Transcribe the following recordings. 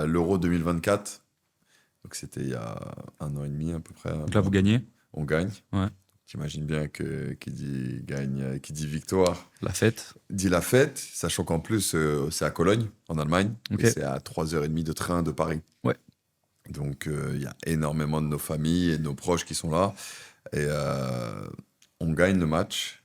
l'Euro 2024. Donc c'était il y a 1 an et demi à peu près. Donc là, vous gagnez. On gagne. Ouais. T'imagines bien que qui dit gagne, qui dit victoire, La fête. dit la fête, sachant qu'en plus c'est à Cologne, en Allemagne, Ok. et c'est à 3h30 de train de Paris. Ouais. Donc il y a énormément de nos familles et de nos proches qui sont là. Et on gagne le match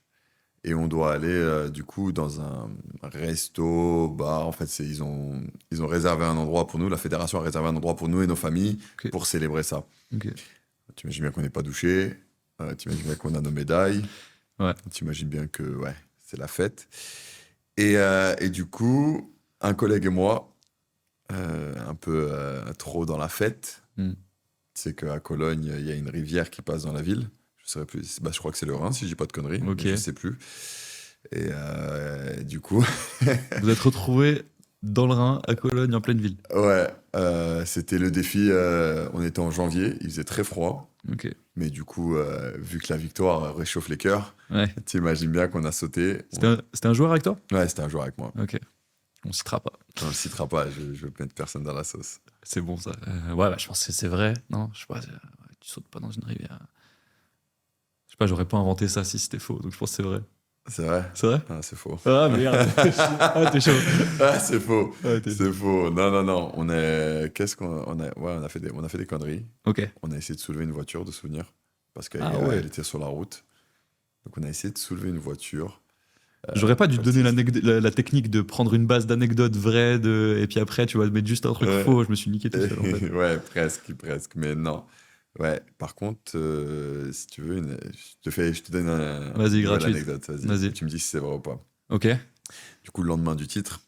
et on doit aller du coup dans un resto, bar. En fait, ils ont réservé un endroit pour nous. La fédération a réservé un endroit pour nous et nos familles Ok. pour célébrer ça. Ok. Tu imagines bien qu'on n'est pas douché. Tu imagines bien qu'on a nos médailles. Ouais. Tu imagines bien que ouais, c'est la fête. Et du coup, un collègue et moi, un peu trop dans la fête, Hmm. c'est qu'à Cologne, il y a une rivière qui passe dans la ville. Je saurais plus. Bah, je crois que c'est le Rhin, si je dis pas de conneries. Ok. Mais je sais plus. Et du coup, Vous êtes retrouvés dans le Rhin, à Cologne, en pleine ville. ouais, c'était le défi. On était en janvier, il faisait très froid. Ok. Mais du coup, vu que la victoire réchauffe les cœurs, Ouais. t'imagines bien qu'on a sauté. C'était un joueur avec toi? Ouais, c'était un joueur avec moi. Ok. On citera pas. On le citera pas, je veux mettre personne dans la sauce. C'est bon, ça. Ouais, bah, je pense que c'est vrai. Non, je sais pas. Tu sautes pas dans une rivière. Je sais pas, j'aurais pas inventé ça si c'était faux. Donc je pense que c'est vrai. C'est vrai? C'est vrai? Ah, c'est faux. Ah, merde. Ah, t'es chaud. Ah, c'est faux. Ah, C'est faux. Non, non, non. Qu'est-ce qu'on on a... Ouais, on a fait des conneries. Ok. On a essayé de soulever une voiture de souvenir parce qu'elle Ah ouais. elle était sur la route. Donc on a essayé de soulever une voiture. J'aurais pas dû te comme donner si- la technique de prendre une base d'anecdotes vraies et puis après, tu vas mettre juste un truc Ouais. faux. Je me suis niqué tout seul, en fait. Ouais, presque, presque. Mais non. Ouais, par contre, si tu veux, je te donne Vas-y, une nouvelle gratuite. anecdote. Vas-y. Vas-y. Tu me dis si c'est vrai ou pas. Ok. Du coup, le lendemain du titre,